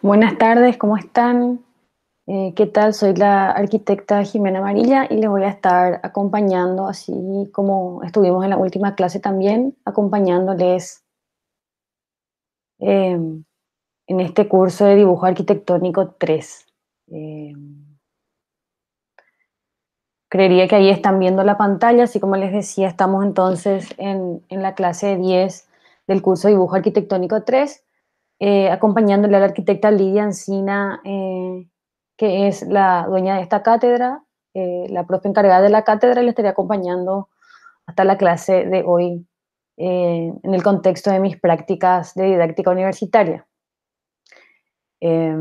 Buenas tardes, ¿cómo están? ¿Qué tal? Soy la arquitecta Jimena Amarilla y les voy a estar acompañando, así como estuvimos en la última clase también, acompañándoles eh, en este curso de dibujo arquitectónico 3. Eh, Creería que ahí están viendo la pantalla, así como les decía, estamos entonces en la clase 10 del curso de dibujo arquitectónico 3, acompañándole a la arquitecta Lidia Encina, que es la dueña de esta cátedra, la profe encargada de la cátedra, y le estaré acompañando hasta la clase de hoy en el contexto de mis prácticas de didáctica universitaria. Eh,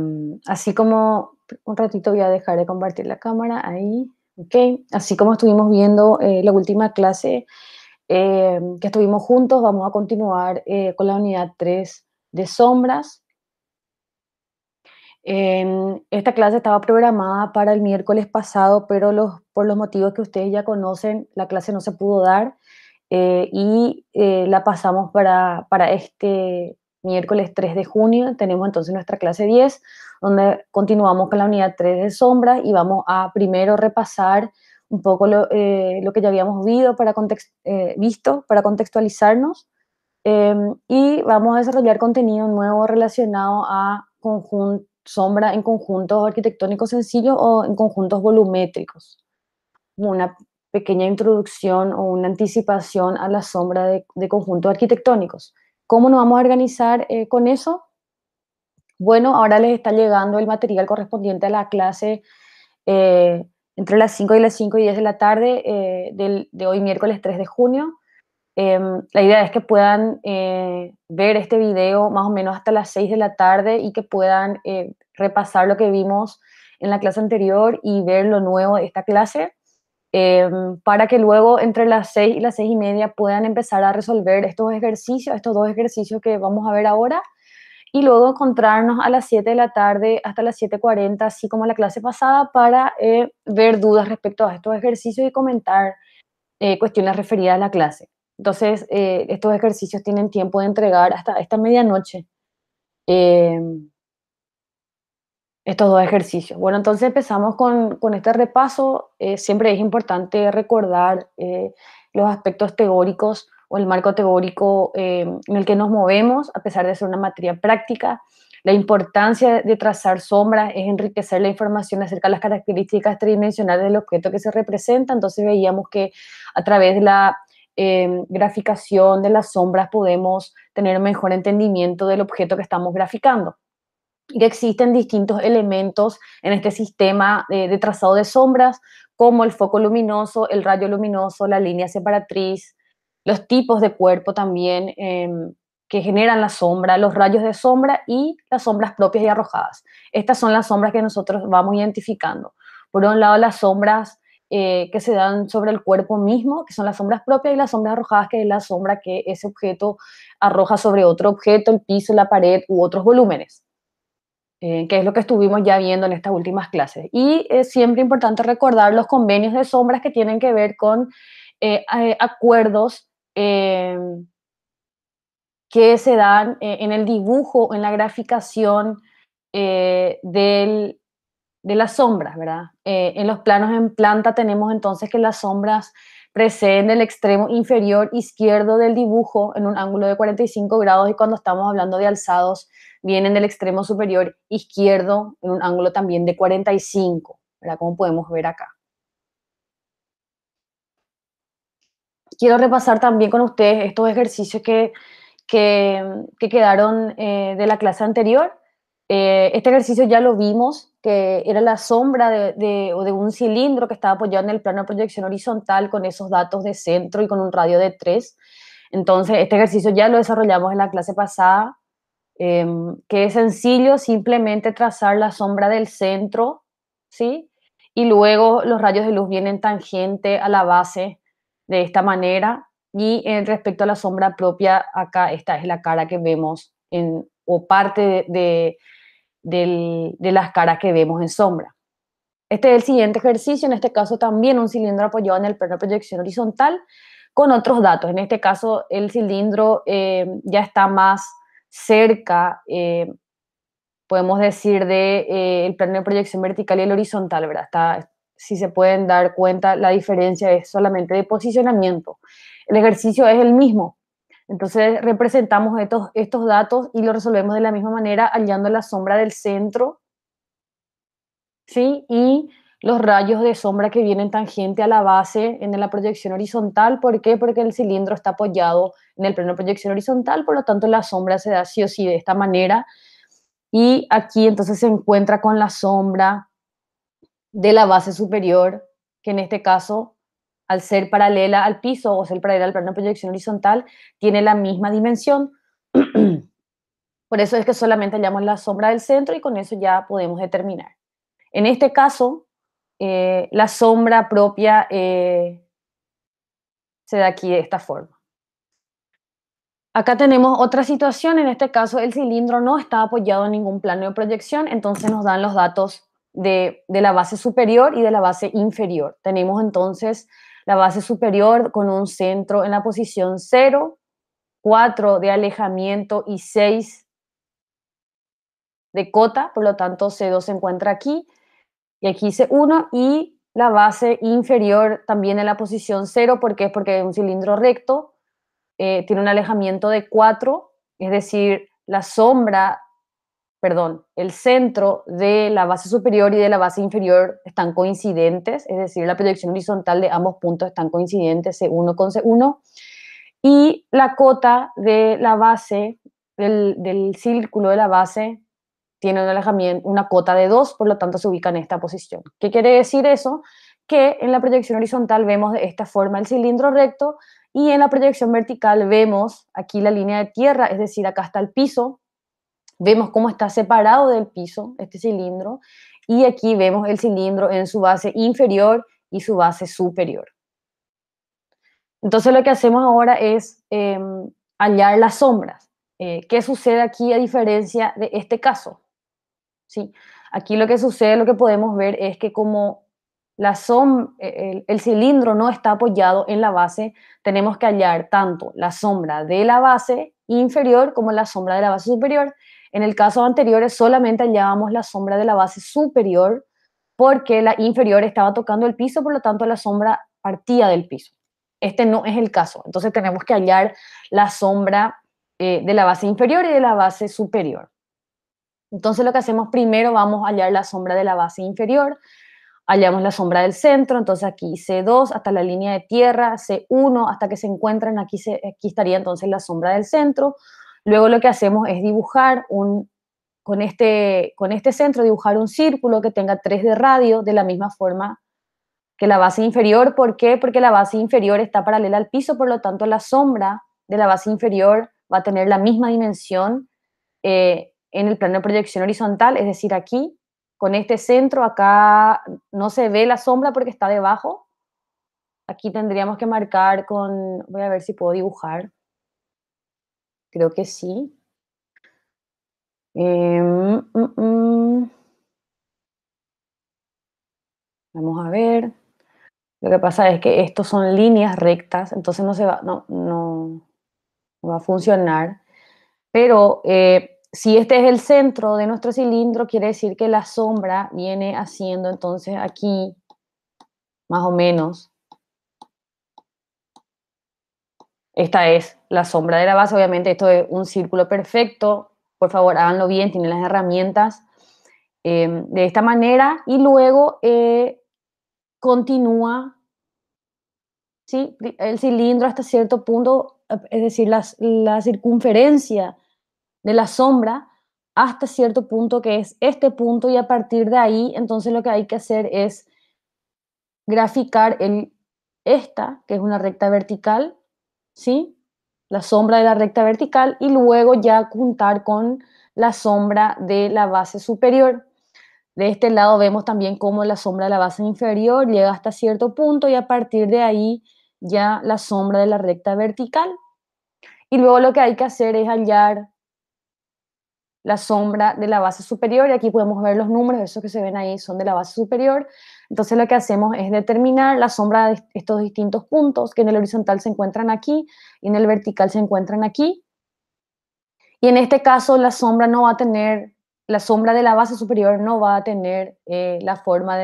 Así como un ratito voy a dejar de compartir la cámara ahí, ok. Así como estuvimos viendo la última clase que estuvimos juntos, vamos a continuar con la unidad 3 de sombras. Esta clase estaba programada para el miércoles pasado, pero por los motivos que ustedes ya conocen, la clase no se pudo dar y la pasamos para este miércoles 3 de junio. Tenemos entonces nuestra clase 10, donde continuamos con la unidad 3 de sombras y vamos a primero repasar un poco lo que ya habíamos visto para contextualizarnos, y vamos a desarrollar contenido nuevo relacionado a sombra en conjuntos arquitectónicos sencillos o en conjuntos volumétricos. Una pequeña introducción o una anticipación a la sombra de conjuntos arquitectónicos. ¿Cómo nos vamos a organizar con eso? Bueno, ahora les está llegando el material correspondiente a la clase eh, entre las 5 y las 5 y 10 de la tarde de hoy miércoles 3 de junio. La idea es que puedan ver este video más o menos hasta las 6 de la tarde y que puedan repasar lo que vimos en la clase anterior y ver lo nuevo de esta clase, para que luego entre las 6 y las 6 y media puedan empezar a resolver estos dos ejercicios que vamos a ver ahora, y luego encontrarnos a las 7 de la tarde hasta las 7:40, así como la clase pasada, para ver dudas respecto a estos ejercicios y comentar cuestiones referidas a la clase. Entonces, estos ejercicios tienen tiempo de entregar hasta esta medianoche, eh, estos dos ejercicios. Bueno, entonces empezamos con este repaso. Siempre es importante recordar los aspectos teóricos o el marco teórico en el que nos movemos, a pesar de ser una materia práctica. La importancia de trazar sombras es enriquecer la información acerca de las características tridimensionales del objeto que se representa. Entonces veíamos que a través de la graficación de las sombras podemos tener un mejor entendimiento del objeto que estamos graficando, y que existen distintos elementos en este sistema de trazado de sombras, como el foco luminoso, el rayo luminoso, la línea separatriz, los tipos de cuerpo también que generan la sombra, los rayos de sombra y las sombras propias y arrojadas. Estas son las sombras que nosotros vamos identificando. Por un lado, las sombras que se dan sobre el cuerpo mismo, que son las sombras propias, y las sombras arrojadas, que es la sombra que ese objeto arroja sobre otro objeto, el piso, la pared u otros volúmenes, que es lo que estuvimos ya viendo en estas últimas clases. Y es siempre importante recordar los convenios de sombras que tienen que ver con acuerdos que se dan en el dibujo, en la graficación de las sombras, ¿verdad? En los planos en planta tenemos entonces que las sombras preceden el extremo inferior izquierdo del dibujo en un ángulo de 45 grados, y cuando estamos hablando de alzados vienen del extremo superior izquierdo en un ángulo también de 45, ¿verdad? Como podemos ver acá. Quiero repasar también con ustedes estos ejercicios que quedaron de la clase anterior. Este ejercicio ya lo vimos, que era la sombra de un cilindro que estaba apoyado en el plano de proyección horizontal con esos datos de centro y con un radio de 3. Entonces, este ejercicio ya lo desarrollamos en la clase pasada, que es sencillo, simplemente trazar la sombra del centro, ¿sí? Y luego los rayos de luz vienen tangente a la base de esta manera. Y respecto a la sombra propia, acá esta es la cara que vemos o parte de las caras que vemos en sombra. Este es el siguiente ejercicio, en este caso también un cilindro apoyado en el plano de proyección horizontal con otros datos. En este caso el cilindro ya está más cerca podemos decir de el plano de proyección vertical y el horizontal, ¿verdad? Si se pueden dar cuenta, la diferencia es solamente de posicionamiento. El ejercicio es el mismo. Entonces representamos estos datos y lo resolvemos de la misma manera hallando la sombra del centro, ¿sí? Y los rayos de sombra que vienen tangente a la base en la proyección horizontal. ¿Por qué? Porque el cilindro está apoyado en el plano de proyección horizontal, por lo tanto la sombra se da sí o sí de esta manera. Y aquí entonces se encuentra con la sombra de la base superior, que en este caso, al ser paralela al piso o ser paralela al plano de proyección horizontal, tiene la misma dimensión. Por eso es que solamente hallamos la sombra del centro y con eso ya podemos determinar. En este caso, la sombra propia se da aquí de esta forma. Acá tenemos otra situación, en este caso el cilindro no está apoyado en ningún plano de proyección, entonces nos dan los datos de la base superior y de la base inferior. Tenemos entonces la base superior con un centro en la posición 0, 4 de alejamiento y 6 de cota, por lo tanto C2 se encuentra aquí y aquí C1, y la base inferior también en la posición 0, ¿por qué? Porque es un cilindro recto, tiene un alejamiento de 4, es decir, el centro de la base superior y de la base inferior están coincidentes, es decir, la proyección horizontal de ambos puntos están coincidentes, C1 con C1, y la cota de la base, del círculo de la base, tiene un alejamiento, una cota de 2, por lo tanto se ubica en esta posición. ¿Qué quiere decir eso? Que en la proyección horizontal vemos de esta forma el cilindro recto y en la proyección vertical vemos aquí la línea de tierra, es decir, acá está el piso, vemos cómo está separado del piso este cilindro y aquí vemos el cilindro en su base inferior y su base superior. Entonces lo que hacemos ahora es hallar las sombras. ¿Qué sucede aquí a diferencia de este caso? ¿Sí? Aquí lo que sucede, lo que podemos ver es que como el cilindro no está apoyado en la base, tenemos que hallar tanto la sombra de la base inferior como la sombra de la base superior. En el caso anterior solamente hallábamos la sombra de la base superior porque la inferior estaba tocando el piso, por lo tanto la sombra partía del piso. Este no es el caso, entonces tenemos que hallar la sombra de la base inferior y de la base superior. Entonces lo que hacemos primero, vamos a hallar la sombra de la base inferior, hallamos la sombra del centro, entonces aquí C2 hasta la línea de tierra, C1 hasta que se encuentran, aquí estaría entonces la sombra del centro. Luego lo que hacemos es dibujar con este centro, dibujar un círculo que tenga 3 de radio de la misma forma que la base inferior. ¿Por qué? Porque la base inferior está paralela al piso, por lo tanto la sombra de la base inferior va a tener la misma dimensión en el plano de proyección horizontal, es decir, aquí, con este centro, acá no se ve la sombra porque está debajo. Aquí tendríamos que marcar voy a ver si puedo dibujar, creo que sí. Vamos a ver. Lo que pasa es que estos son líneas rectas, entonces no va a funcionar. Pero si este es el centro de nuestro cilindro, quiere decir que la sombra viene haciendo entonces aquí, más o menos. Esta es la sombra de la base, obviamente esto es un círculo perfecto, por favor háganlo bien, tienen las herramientas de esta manera y luego continúa, ¿sí? El cilindro hasta cierto punto, es decir, la circunferencia de la sombra hasta cierto punto que es este punto y a partir de ahí entonces lo que hay que hacer es graficar esta, que es una recta vertical, ¿sí? La sombra de la recta vertical y luego ya juntar con la sombra de la base superior. De este lado vemos también cómo la sombra de la base inferior llega hasta cierto punto y a partir de ahí ya la sombra de la recta vertical. Y luego lo que hay que hacer es hallar la sombra de la base superior y aquí podemos ver los números, esos que se ven ahí son de la base superior. Entonces lo que hacemos es determinar la sombra de estos distintos puntos que en el horizontal se encuentran aquí y en el vertical se encuentran aquí. Y en este caso la sombra no va a tener la sombra de la base superior no va a tener la forma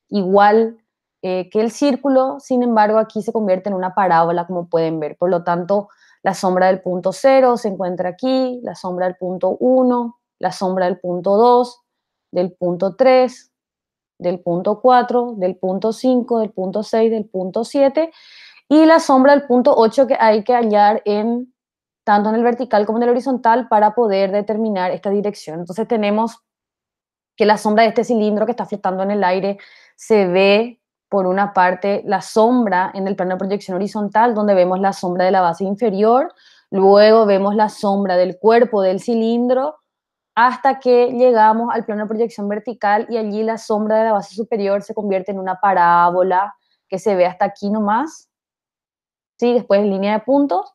igual que el círculo, sin embargo aquí se convierte en una parábola como pueden ver, por lo tanto la sombra del punto 0 se encuentra aquí, la sombra del punto 1, la sombra del punto 2, del punto 3, del punto 4, del punto 5, del punto 6, del punto 7 y la sombra del punto 8 que hay que hallar tanto en el vertical como en el horizontal para poder determinar esta dirección. Entonces tenemos que la sombra de este cilindro que está flotando en el aire se ve por una parte la sombra en el plano de proyección horizontal, donde vemos la sombra de la base inferior, luego vemos la sombra del cuerpo del cilindro, hasta que llegamos al plano de proyección vertical y allí la sombra de la base superior se convierte en una parábola que se ve hasta aquí nomás, ¿sí? Después en línea de puntos,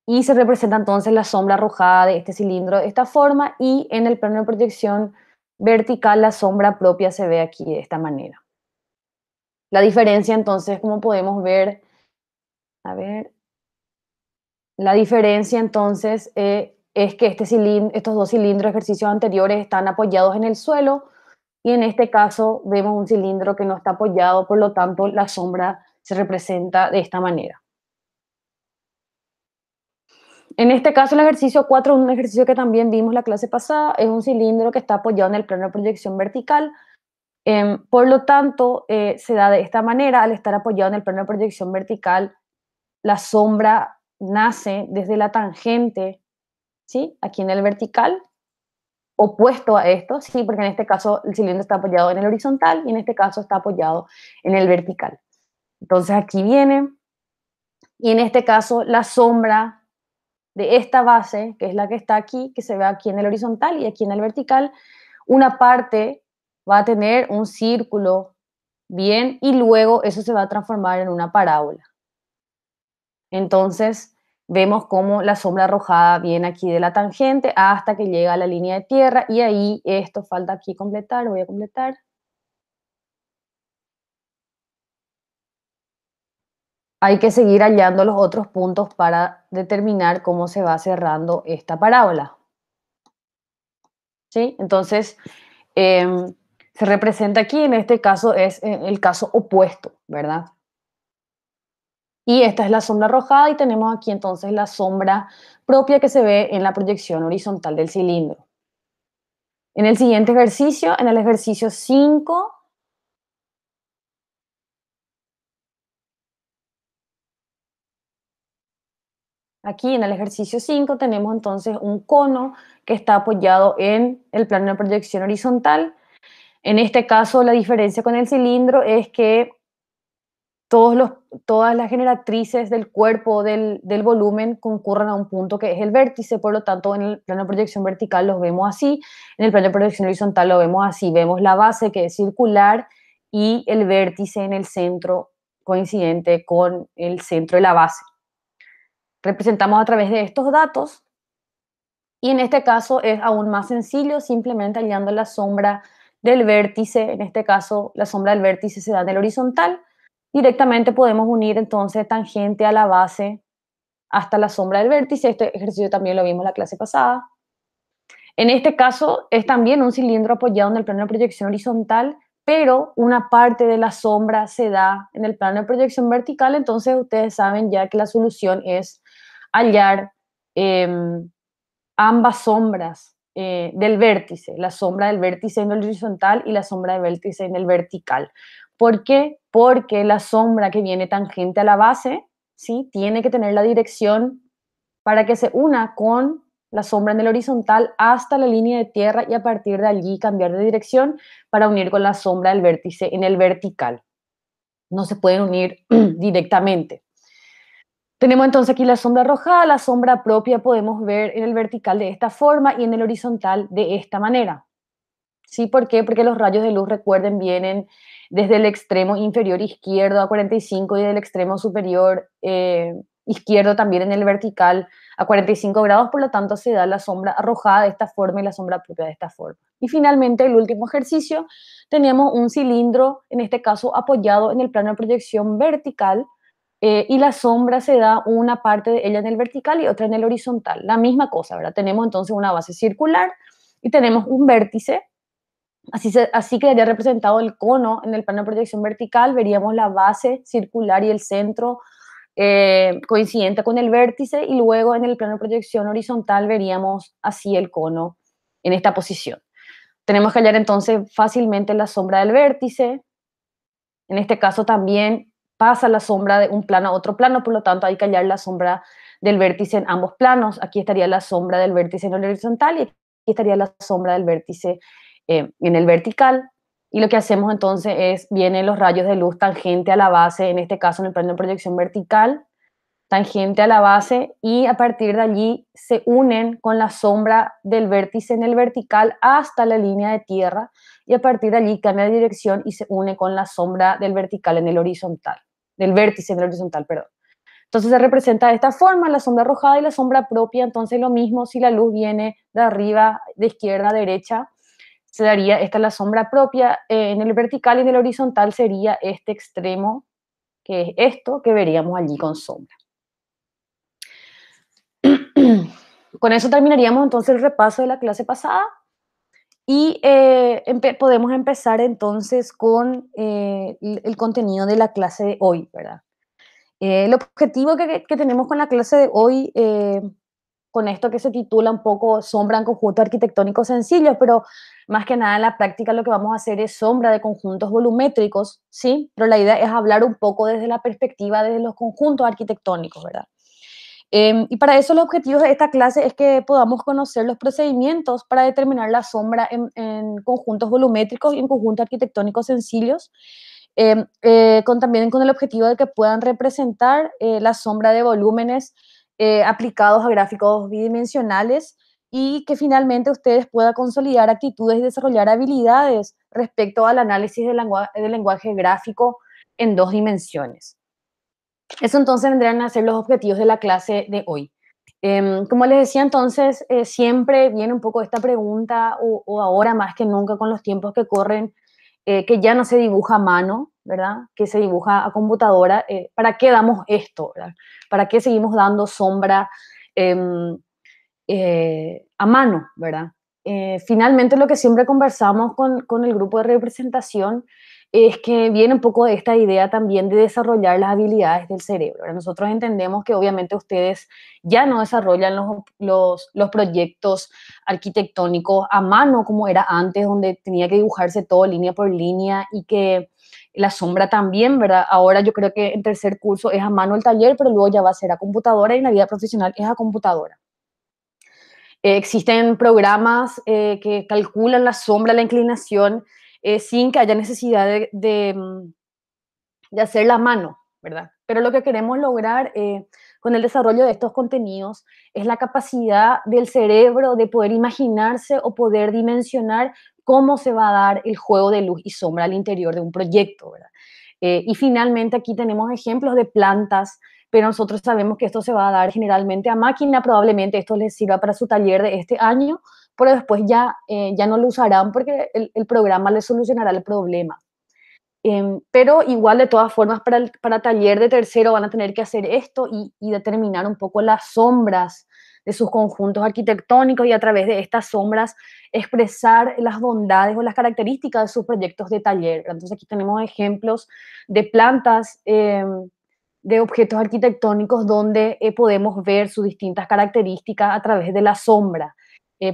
y se representa entonces la sombra arrojada de este cilindro de esta forma, y en el plano de proyección vertical la sombra propia se ve aquí de esta manera. La diferencia entonces, como podemos ver, a ver, la diferencia entonces es que estos dos cilindros de ejercicios anteriores están apoyados en el suelo, y en este caso vemos un cilindro que no está apoyado, por lo tanto la sombra se representa de esta manera. En este caso, el ejercicio 4, un ejercicio que también vimos la clase pasada, es un cilindro que está apoyado en el plano de proyección vertical. Por lo tanto, se da de esta manera: al estar apoyado en el plano de proyección vertical, la sombra nace desde la tangente, ¿sí? Aquí en el vertical, opuesto a esto, ¿sí? Porque en este caso el cilindro está apoyado en el horizontal y en este caso está apoyado en el vertical. Entonces aquí viene, y en este caso la sombra de esta base, que es la que está aquí, que se ve aquí en el horizontal y aquí en el vertical, una parte va a tener un círculo bien y luego eso se va a transformar en una parábola. Entonces vemos cómo la sombra arrojada viene aquí de la tangente hasta que llega a la línea de tierra, y ahí esto falta aquí completar, voy a completar. Hay que seguir hallando los otros puntos para determinar cómo se va cerrando esta parábola, ¿sí? Entonces, se representa aquí, en este caso es el caso opuesto, ¿verdad? Y esta es la sombra arrojada, y tenemos aquí entonces la sombra propia que se ve en la proyección horizontal del cilindro. En el siguiente ejercicio, en el ejercicio 5, aquí en el ejercicio 5 tenemos entonces un cono que está apoyado en el plano de proyección horizontal. En este caso, la diferencia con el cilindro es que todas las generatrices del cuerpo del volumen concurren a un punto que es el vértice, por lo tanto en el plano de proyección vertical los vemos así, en el plano de proyección horizontal lo vemos así, vemos la base que es circular y el vértice en el centro coincidente con el centro de la base. Representamos a través de estos datos, y en este caso es aún más sencillo, simplemente hallando la sombra del vértice. En este caso la sombra del vértice se da en el horizontal. Directamente podemos unir entonces tangente a la base hasta la sombra del vértice. Este ejercicio también lo vimos en la clase pasada. En este caso es también un cilindro apoyado en el plano de proyección horizontal, pero una parte de la sombra se da en el plano de proyección vertical. Entonces ustedes saben ya que la solución es hallar ambas sombras del vértice, la sombra del vértice en el horizontal y la sombra del vértice en el vertical. ¿Por qué? Porque la sombra que viene tangente a la base, ¿sí?, tiene que tener la dirección para que se una con la sombra en el horizontal hasta la línea de tierra, y a partir de allí cambiar de dirección para unir con la sombra del vértice en el vertical. No se pueden unir directamente. Tenemos entonces aquí la sombra arrojada, la sombra propia podemos ver en el vertical de esta forma y en el horizontal de esta manera. ¿Sí? ¿Por qué? Porque los rayos de luz, recuerden, vienen desde el extremo inferior izquierdo a 45 y del extremo superior izquierdo también en el vertical a 45 grados, por lo tanto se da la sombra arrojada de esta forma y la sombra propia de esta forma. Y finalmente, el último ejercicio, tenemos un cilindro, en este caso apoyado en el plano de proyección vertical, y la sombra se da una parte de ella en el vertical y otra en el horizontal. La misma cosa, ¿verdad? Tenemos entonces una base circular y tenemos un vértice. Así quedaría representado el cono en el plano de proyección vertical. Veríamos la base circular y el centro coincidente con el vértice, y luego en el plano de proyección horizontal veríamos así el cono en esta posición. Tenemos que hallar entonces fácilmente la sombra del vértice. En este caso también pasa la sombra de un plano a otro plano, por lo tanto hay que hallar la sombra del vértice en ambos planos. Aquí estaría la sombra del vértice en el horizontal y aquí estaría la sombra del vértice en el vertical. Y lo que hacemos entonces es, vienen los rayos de luz tangente a la base, en este caso en el plano de proyección vertical, tangente a la base, y a partir de allí se unen con la sombra del vértice en el vertical hasta la línea de tierra, y a partir de allí cambia de dirección y se une con la sombra del vertical en el horizontal, del vértice en el horizontal, perdón. Entonces se representa de esta forma la sombra arrojada y la sombra propia. Entonces lo mismo si la luz viene de arriba, de izquierda a derecha, se daría, esta es la sombra propia, en el vertical, y en el horizontal sería este extremo, que es esto que veríamos allí con sombra. Con eso terminaríamos entonces el repaso de la clase pasada y podemos empezar entonces con el contenido de la clase de hoy, ¿verdad? El objetivo que tenemos con la clase de hoy, con esto que se titula un poco Sombra en conjuntos arquitectónicos sencillos, pero más que nada en la práctica lo que vamos a hacer es sombra de conjuntos volumétricos, ¿sí? Pero la idea es hablar un poco desde la perspectiva de los conjuntos arquitectónicos, ¿verdad? Y para eso el objetivo de esta clase es que podamos conocer los procedimientos para determinar la sombra en conjuntos volumétricos y en conjuntos arquitectónicos sencillos, también con el objetivo de que puedan representar la sombra de volúmenes aplicados a gráficos bidimensionales, y que finalmente ustedes puedan consolidar actitudes y desarrollar habilidades respecto al análisis del lenguaje gráfico en 2 dimensiones. Eso entonces vendrían a ser los objetivos de la clase de hoy. Como les decía entonces, siempre viene un poco esta pregunta, o ahora más que nunca con los tiempos que corren, que ya no se dibuja a mano, ¿verdad? Que se dibuja a computadora. ¿Para qué damos esto, verdad? ¿Para qué seguimos dando sombra a mano, verdad? Finalmente lo que siempre conversamos con el grupo de representación es que viene un poco de esta idea también de desarrollar las habilidades del cerebro. Nosotros entendemos que obviamente ustedes ya no desarrollan los proyectos arquitectónicos a mano como era antes, donde tenía que dibujarse todo línea por línea, y que la sombra también, ¿verdad? Ahora yo creo que en tercer curso es a mano el taller, pero luego ya va a ser a computadora, y en la vida profesional es a computadora. Existen programas que calculan la sombra, la inclinación, sin que haya necesidad de hacer la mano, ¿verdad? Pero lo que queremos lograr con el desarrollo de estos contenidos es la capacidad del cerebro de poder imaginarse o poder dimensionar cómo se va a dar el juego de luz y sombra al interior de un proyecto, ¿verdad? Y finalmente aquí tenemos ejemplos de plantas, pero nosotros sabemos que esto se va a dar generalmente a máquina. Probablemente esto les sirva para su taller de este año, pero después ya no lo usarán porque el programa les solucionará el problema. Pero igual, de todas formas, para taller de tercero van a tener que hacer esto y determinar un poco las sombras de sus conjuntos arquitectónicos, y a través de estas sombras expresar las bondades o las características de sus proyectos de taller. Entonces aquí tenemos ejemplos de plantas, de objetos arquitectónicos donde podemos ver sus distintas características a través de la sombra.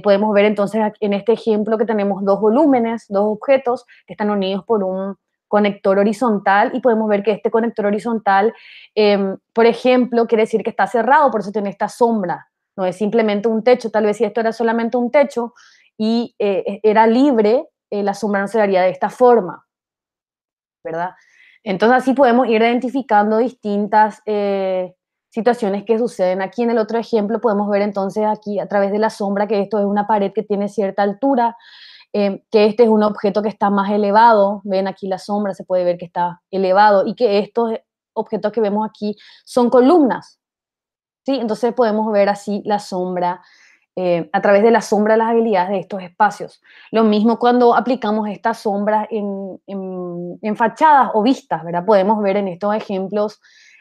Podemos ver entonces en este ejemplo que tenemos dos volúmenes, dos objetos que están unidos por un conector horizontal, y podemos ver que este conector horizontal, por ejemplo, quiere decir que está cerrado, por eso tiene esta sombra. No es simplemente un techo. Tal vez si esto era solamente un techo y era libre, la sombra no se daría de esta forma, ¿verdad? Entonces así podemos ir identificando distintas situaciones que suceden. Aquí en el otro ejemplo podemos ver entonces aquí a través de la sombra que esto es una pared que tiene cierta altura, que este es un objeto que está más elevado. Ven aquí la sombra, se puede ver que está elevado, y que estos objetos que vemos aquí son columnas, ¿sí? Entonces podemos ver así la sombra, a través de la sombra, las habilidades de estos espacios. Lo mismo cuando aplicamos estas sombras en fachadas o vistas, ¿verdad? Podemos ver en estos ejemplos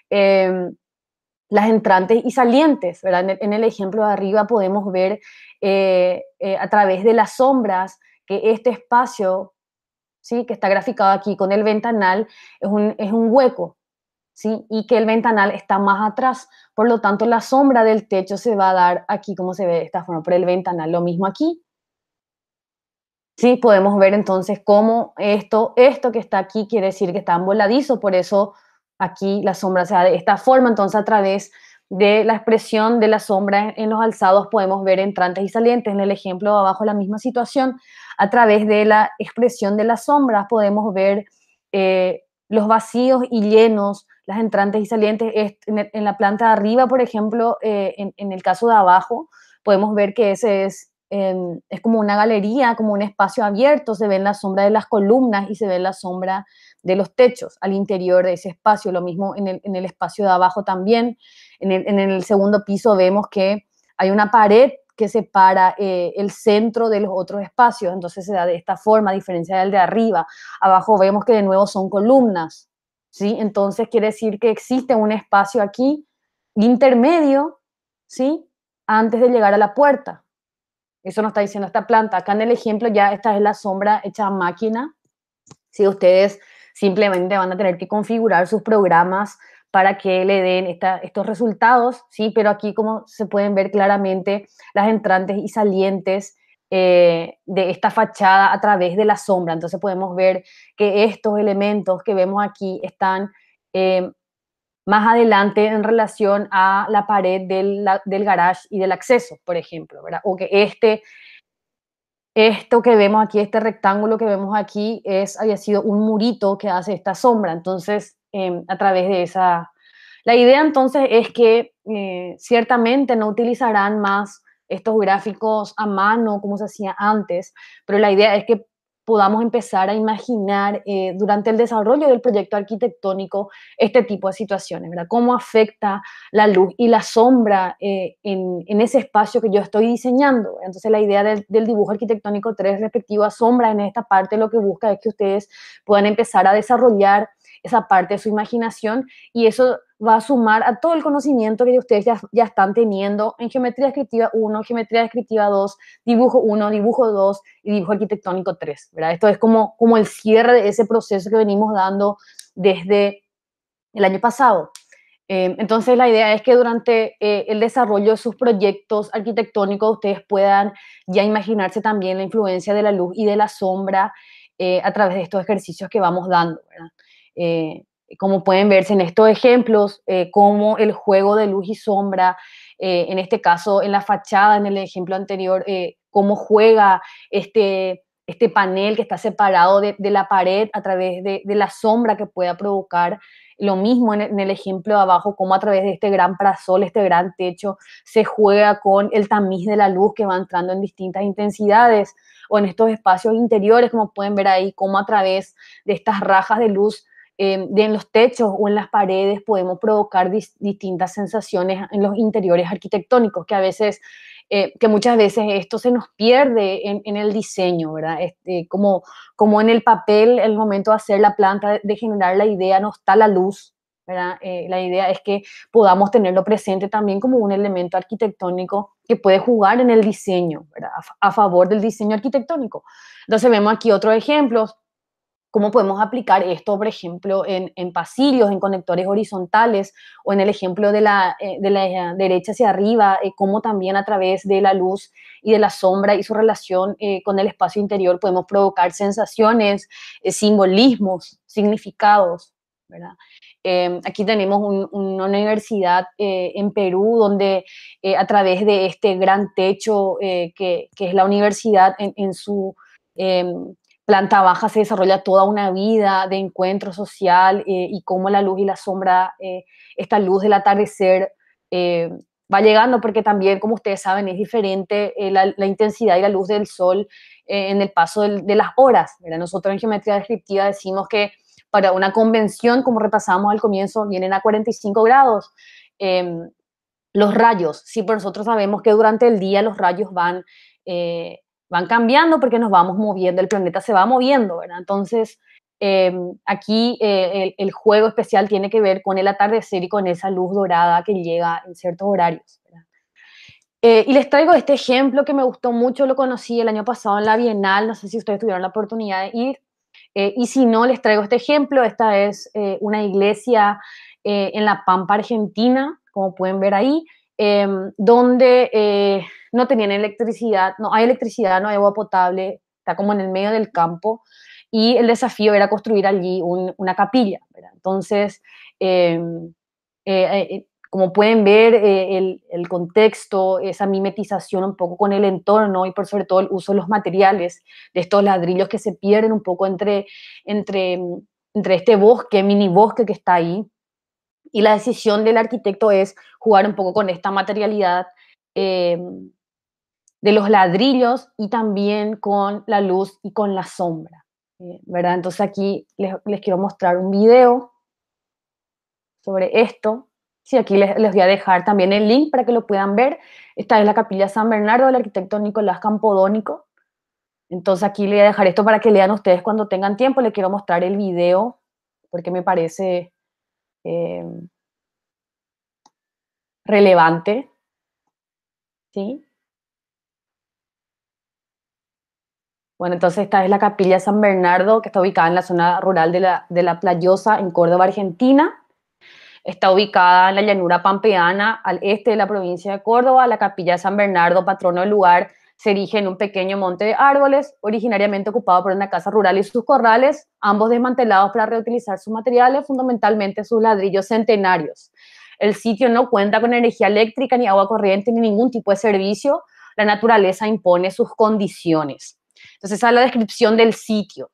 las entrantes y salientes, ¿verdad? En el ejemplo de arriba podemos ver a través de las sombras que este espacio, ¿sí? Que está graficado aquí con el ventanal es un hueco, ¿sí? Y que el ventanal está más atrás. Por lo tanto, la sombra del techo se va a dar aquí, como se ve de esta forma, por el ventanal. Lo mismo aquí. Sí, podemos ver entonces cómo esto que está aquí quiere decir que está voladizo, por eso aquí la sombra se da de esta forma. Entonces, a través de la expresión de la sombra en los alzados podemos ver entrantes y salientes. En el ejemplo de abajo la misma situación. A través de la expresión de las sombras podemos ver los vacíos y llenos, las entrantes y salientes. En la planta de arriba, por ejemplo, en el caso de abajo, podemos ver que ese es como una galería, como un espacio abierto, se ven la sombra de las columnas y se ve la sombra de los techos al interior de ese espacio. Lo mismo en el espacio de abajo también. En el segundo piso vemos que hay una pared que separa el centro de los otros espacios, entonces se da de esta forma, a diferencia del de arriba. Abajo vemos que de nuevo son columnas, ¿sí? Entonces quiere decir que existe un espacio aquí intermedio, ¿sí? Antes de llegar a la puerta. Eso nos está diciendo esta planta. Acá en el ejemplo ya esta es la sombra hecha a máquina. Si ustedes simplemente van a tener que configurar sus programas para que le den estos resultados, ¿sí? Pero aquí como se pueden ver claramente las entrantes y salientes de esta fachada a través de la sombra. Entonces podemos ver que estos elementos que vemos aquí están eh, más adelante en relación a la pared del garage y del acceso, por ejemplo, ¿verdad? O que esto que vemos aquí, este rectángulo que vemos aquí, había sido un murito que hace esta sombra. Entonces, a través de esa... La idea entonces es que ciertamente no utilizarán más estos gráficos a mano como se hacía antes, pero la idea es que podamos empezar a imaginar durante el desarrollo del proyecto arquitectónico este tipo de situaciones, ¿verdad? Cómo afecta la luz y la sombra en ese espacio que yo estoy diseñando. Entonces la idea del dibujo arquitectónico 3 respectivo a sombra en esta parte lo que busca es que ustedes puedan empezar a desarrollar esa parte de su imaginación y eso va a sumar a todo el conocimiento que ustedes ya están teniendo en geometría descriptiva 1, geometría descriptiva 2, dibujo 1, dibujo 2 y dibujo arquitectónico 3, ¿verdad? Esto es como el cierre de ese proceso que venimos dando desde el año pasado. Entonces la idea es que durante el desarrollo de sus proyectos arquitectónicos ustedes puedan ya imaginarse también la influencia de la luz y de la sombra a través de estos ejercicios que vamos dando, ¿verdad? Eh, Como pueden verse en estos ejemplos, cómo el juego de luz y sombra, en este caso en la fachada, en el ejemplo anterior, cómo juega este panel que está separado de la pared a través de la sombra que pueda provocar. Lo mismo en el ejemplo de abajo, cómo a través de este gran parasol, este gran techo, se juega con el tamiz de la luz que va entrando en distintas intensidades, o en estos espacios interiores, como pueden ver ahí, cómo a través de estas rajas de luz en los techos o en las paredes podemos provocar distintas sensaciones en los interiores arquitectónicos, que muchas veces esto se nos pierde en el diseño, ¿verdad? Como en el papel, el momento de hacer la planta, de generar la idea, no está la luz, ¿verdad? La idea es que podamos tenerlo presente también como un elemento arquitectónico que puede jugar en el diseño, ¿verdad? A favor del diseño arquitectónico. Entonces vemos aquí otros ejemplos. ¿Cómo podemos aplicar esto, por ejemplo, en pasillos, en conectores horizontales, o en el ejemplo de la derecha hacia arriba, cómo también a través de la luz y de la sombra y su relación con el espacio interior podemos provocar sensaciones, simbolismos, significados, ¿verdad? Aquí tenemos una universidad en Perú donde a través de este gran techo que es la universidad en su... planta baja se desarrolla toda una vida de encuentro social y cómo la luz y la sombra, esta luz del atardecer eh, va llegando, porque también, como ustedes saben, es diferente la intensidad y la luz del sol en el paso de las horas, ¿verdad? Nosotros en geometría descriptiva decimos que para una convención, como repasamos al comienzo, vienen a 45 grados. Eh, los rayos, sí, pero nosotros sabemos que durante el día los rayos van cambiando porque nos vamos moviendo, el planeta se va moviendo, ¿verdad? Entonces, Aquí el juego especial tiene que ver con el atardecer y con esa luz dorada que llega en ciertos horarios, ¿verdad? Y les traigo este ejemplo que me gustó mucho, lo conocí el año pasado en la Bienal, no sé si ustedes tuvieron la oportunidad de ir, y si no, les traigo este ejemplo. Esta es una iglesia en La Pampa, Argentina, como pueden ver ahí, donde no tenían electricidad, no hay electricidad, no hay agua potable, está como en el medio del campo, y el desafío era construir allí una capilla, ¿verdad? Entonces, eh, como pueden ver, el contexto, esa mimetización un poco con el entorno y por sobre todo el uso de los materiales, de estos ladrillos que se pierden un poco entre, entre este bosque, mini bosque que está ahí. Y la decisión del arquitecto es jugar un poco con esta materialidad eh, de los ladrillos y también con la luz y con la sombra, ¿verdad? Entonces aquí les quiero mostrar un video sobre esto. Sí, aquí les voy a dejar también el link para que lo puedan ver. Esta es la Capilla San Bernardo del arquitecto Nicolás Campodónico. Entonces aquí les voy a dejar esto para que lean ustedes cuando tengan tiempo. Les quiero mostrar el video porque me parece eh, relevante. ¿Sí? Bueno, entonces esta es la Capilla San Bernardo, que está ubicada en la zona rural de la Playosa, en Córdoba, Argentina. Está ubicada en la llanura pampeana, al este de la provincia de Córdoba. La Capilla de San Bernardo, patrono del lugar, se erige en un pequeño monte de árboles, originariamente ocupado por una casa rural y sus corrales, ambos desmantelados para reutilizar sus materiales, fundamentalmente sus ladrillos centenarios. El sitio no cuenta con energía eléctrica, ni agua corriente, ni ningún tipo de servicio. La naturaleza impone sus condiciones. Entonces, esa es la descripción del sitio.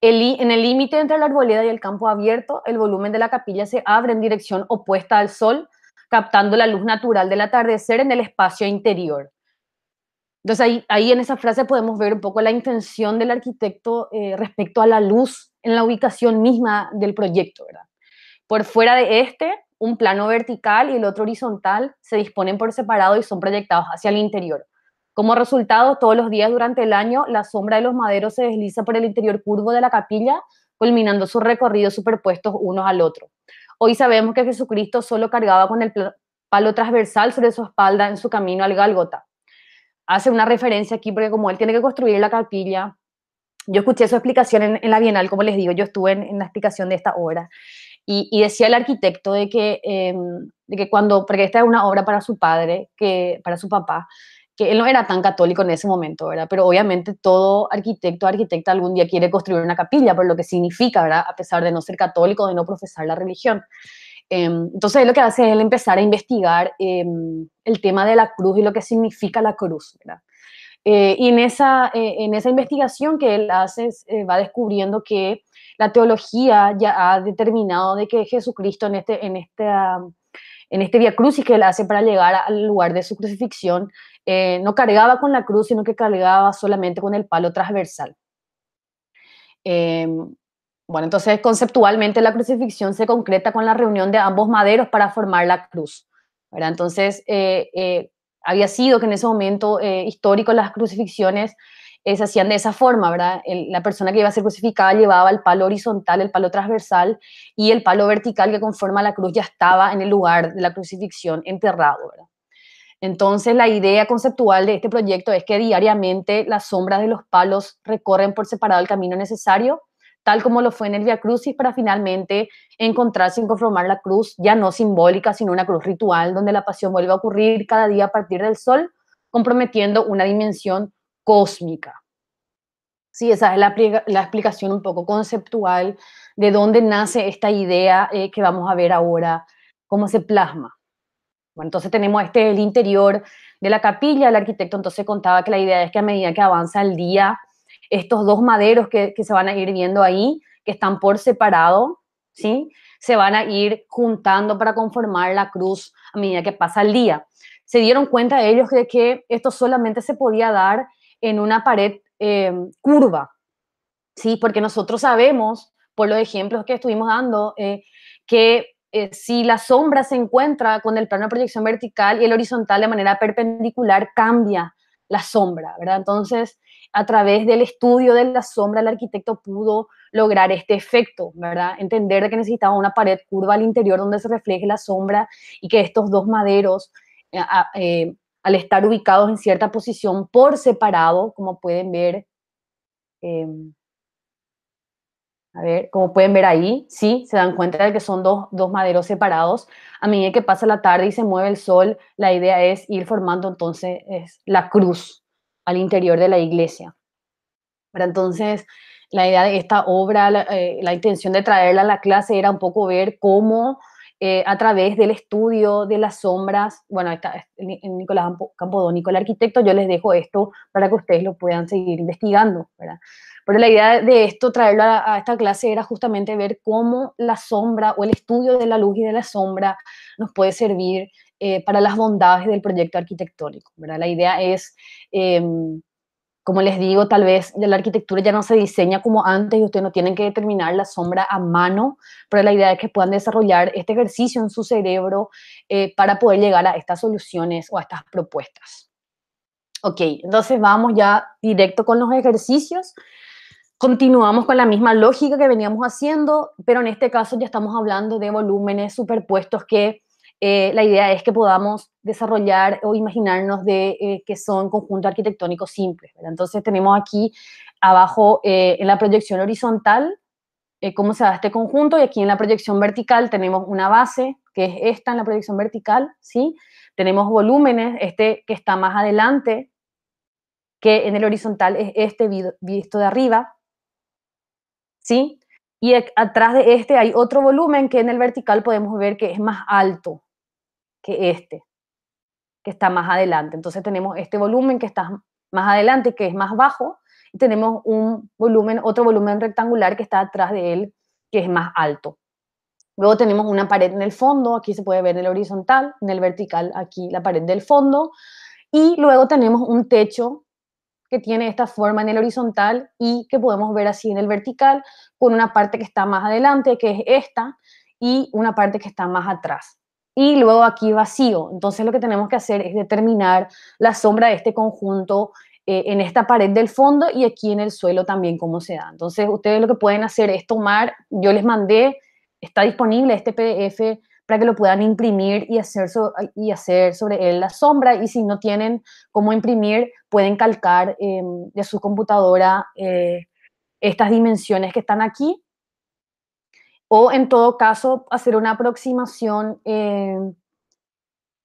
En el límite entre la arboleda y el campo abierto, el volumen de la capilla se abre en dirección opuesta al sol, captando la luz natural del atardecer en el espacio interior. Entonces ahí en esa frase podemos ver un poco la intención del arquitecto respecto a la luz en la ubicación misma del proyecto, ¿verdad? Por fuera de este, un plano vertical y el otro horizontal se disponen por separado y son proyectados hacia el interior. Como resultado, todos los días durante el año, la sombra de los maderos se desliza por el interior curvo de la capilla, culminando sus recorridos superpuestos unos al otro. Hoy sabemos que Jesucristo solo cargaba con el palo transversal sobre su espalda en su camino al Gálgota. Hace una referencia aquí porque como él tiene que construir la capilla, yo escuché su explicación en la Bienal, como les digo, yo estuve en la explicación de esta obra. Y decía el arquitecto de que cuando, porque esta es una obra para su padre, para su papá, que él no era tan católico en ese momento, ¿verdad? Pero obviamente todo arquitecto o arquitecta algún día quiere construir una capilla, por lo que significa, ¿verdad? A pesar de no ser católico, de no profesar la religión. Entonces lo que hace es él empezar a investigar el tema de la cruz y lo que significa la cruz, ¿verdad? Y en esa investigación que él hace, va descubriendo que la teología ya ha determinado de que Jesucristo en este Vía Crucis que él hace para llegar al lugar de su crucifixión, no cargaba con la cruz, sino que cargaba solamente con el palo transversal. Eh, bueno, entonces conceptualmente la crucifixión se concreta con la reunión de ambos maderos para formar la cruz, ¿verdad? Entonces, había sido que en ese momento histórico las crucifixiones se hacían de esa forma, ¿verdad? La persona que iba a ser crucificada llevaba el palo horizontal, el palo transversal, y el palo vertical que conforma la cruz ya estaba en el lugar de la crucifixión enterrado, ¿verdad? Entonces, la idea conceptual de este proyecto es que diariamente las sombras de los palos recorren por separado el camino necesario, tal como lo fue en el Via Crucis, para finalmente encontrarse en conformar la cruz, ya no simbólica, sino una cruz ritual, donde la pasión vuelve a ocurrir cada día a partir del sol, comprometiendo una dimensión cósmica. Sí, esa es la explicación un poco conceptual de dónde nace esta idea que vamos a ver ahora, cómo se plasma. Bueno, entonces tenemos el interior de la capilla. El arquitecto entonces contaba que la idea es que a medida que avanza el día, estos dos maderos que se van a ir viendo ahí, que están por separado, ¿sí? Se van a ir juntando para conformar la cruz a medida que pasa el día. Se dieron cuenta ellos de que esto solamente se podía dar en una pared curva, ¿sí? Porque nosotros sabemos, por los ejemplos que estuvimos dando, que si la sombra se encuentra con el plano de proyección vertical y el horizontal de manera perpendicular, cambia la sombra, ¿verdad? Entonces, a través del estudio de la sombra, el arquitecto pudo lograr este efecto, ¿verdad? Entender de que necesitaba una pared curva al interior donde se refleje la sombra y que estos dos maderos, al estar ubicados en cierta posición por separado, como pueden ver, eh, a ver, como pueden ver ahí, sí, se dan cuenta de que son dos maderos separados. A medida que pasa la tarde y se mueve el sol, la idea es ir formando entonces la cruz al interior de la iglesia. Pero entonces, la idea de esta obra, la intención de traerla a la clase era un poco ver cómo a través del estudio de las sombras, bueno, está Nicolás Campodónico, el arquitecto, yo les dejo esto para que ustedes lo puedan seguir investigando, ¿verdad? Pero la idea de esto, traerlo a esta clase, era justamente ver cómo la sombra o el estudio de la luz y de la sombra nos puede servir para las bondades del proyecto arquitectónico, ¿verdad? La idea es... Eh, como les digo, tal vez la arquitectura ya no se diseña como antes y ustedes no tienen que determinar la sombra a mano, pero la idea es que puedan desarrollar este ejercicio en su cerebro para poder llegar a estas soluciones o a estas propuestas. Ok, entonces vamos ya directo con los ejercicios. Continuamos con la misma lógica que veníamos haciendo, pero en este caso ya estamos hablando de volúmenes superpuestos que la idea es que podamos desarrollar o imaginarnos de que son conjuntos arquitectónicos simples, ¿verdad? Entonces tenemos aquí abajo en la proyección horizontal cómo se da este conjunto y aquí en la proyección vertical tenemos una base que es esta en la proyección vertical, ¿sí? Tenemos volúmenes, este que está más adelante, que en el horizontal es este visto de arriba, ¿sí? Y atrás de este hay otro volumen que en el vertical podemos ver que es más alto que este, que está más adelante. Entonces tenemos este volumen que está más adelante, que es más bajo, y tenemos un volumen, otro volumen rectangular que está atrás de él, que es más alto. Luego tenemos una pared en el fondo, aquí se puede ver en el horizontal, en el vertical aquí la pared del fondo, y luego tenemos un techo que tiene esta forma en el horizontal y que podemos ver así en el vertical, con una parte que está más adelante, que es esta, y una parte que está más atrás. Y luego aquí vacío. Entonces lo que tenemos que hacer es determinar la sombra de este conjunto en esta pared del fondo y aquí en el suelo también cómo se da. Entonces ustedes lo que pueden hacer es tomar, yo les mandé, está disponible este PDF para que lo puedan imprimir y hacer sobre él la sombra, y si no tienen cómo imprimir, pueden calcar de su computadora estas dimensiones que están aquí, o en todo caso hacer una aproximación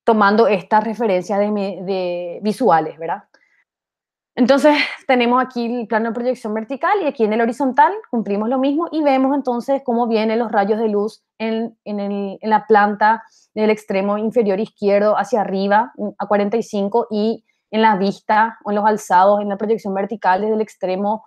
tomando estas referencias de visuales, ¿verdad? Entonces tenemos aquí el plano de proyección vertical y aquí en el horizontal cumplimos lo mismo y vemos entonces cómo vienen los rayos de luz en la planta del extremo inferior izquierdo hacia arriba a 45 y en la vista o en los alzados en la proyección vertical desde el extremo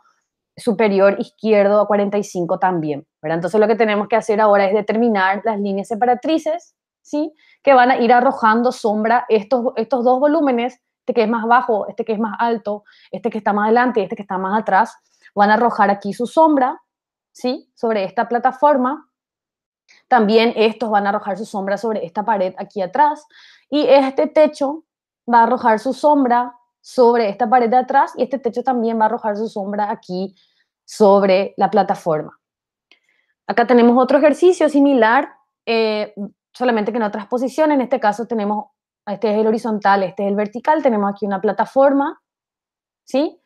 superior izquierdo a 45 también, ¿verdad? Entonces lo que tenemos que hacer ahora es determinar las líneas separatrices, ¿sí? Que van a ir arrojando sombra estos dos volúmenes, este que es más bajo, este que es más alto, este que está más adelante y este que está más atrás, van a arrojar aquí su sombra, ¿sí? Sobre esta plataforma. También estos van a arrojar su sombra sobre esta pared aquí atrás y este techo va a arrojar su sombra sobre esta pared de atrás y este techo también va a arrojar su sombra aquí sobre la plataforma. Acá tenemos otro ejercicio similar, solamente que en otras posiciones. En este caso tenemos, este es el horizontal, este es el vertical. Tenemos aquí una plataforma, ¿sí?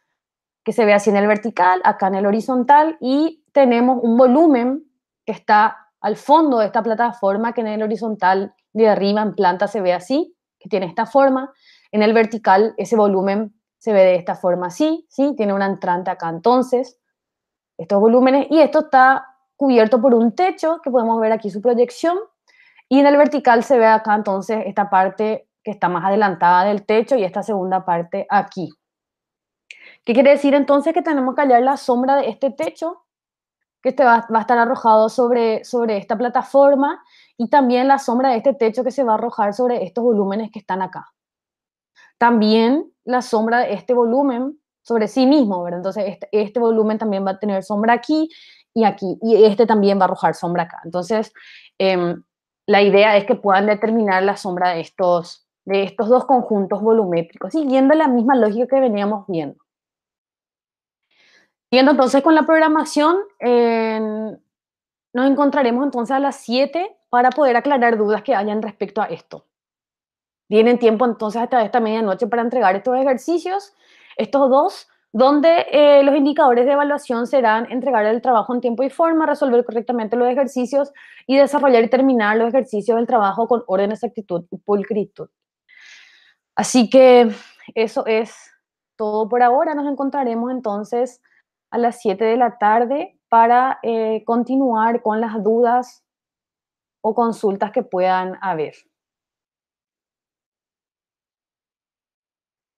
Que se ve así en el vertical, acá en el horizontal, y tenemos un volumen que está al fondo de esta plataforma, que en el horizontal de arriba en planta se ve así, que tiene esta forma. En el vertical ese volumen se ve de esta forma así, ¿sí? Tiene una entrante acá entonces, estos volúmenes, y esto está cubierto por un techo, que podemos ver aquí su proyección, y en el vertical se ve acá entonces esta parte que está más adelantada del techo y esta segunda parte aquí. ¿Qué quiere decir entonces? Que tenemos que hallar la sombra de este techo que va a estar arrojado sobre esta plataforma y también la sombra de este techo que se va a arrojar sobre estos volúmenes que están acá. También la sombra de este volumen sobre sí mismo, ¿verdad? Entonces este volumen también va a tener sombra aquí, y este también va a arrojar sombra acá. Entonces, la idea es que puedan determinar la sombra de estos dos conjuntos volumétricos, siguiendo la misma lógica que veníamos viendo. Siguiendo entonces con la programación, nos encontraremos entonces a las 7 para poder aclarar dudas que hayan respecto a esto. Tienen tiempo entonces hasta esta medianoche para entregar estos ejercicios, estos dos, donde los indicadores de evaluación serán entregar el trabajo en tiempo y forma, resolver correctamente los ejercicios y desarrollar y terminar los ejercicios del trabajo con orden, exactitud y pulcritud. Así que eso es todo por ahora. Nos encontraremos entonces a las 7 de la tarde para continuar con las dudas o consultas que puedan haber.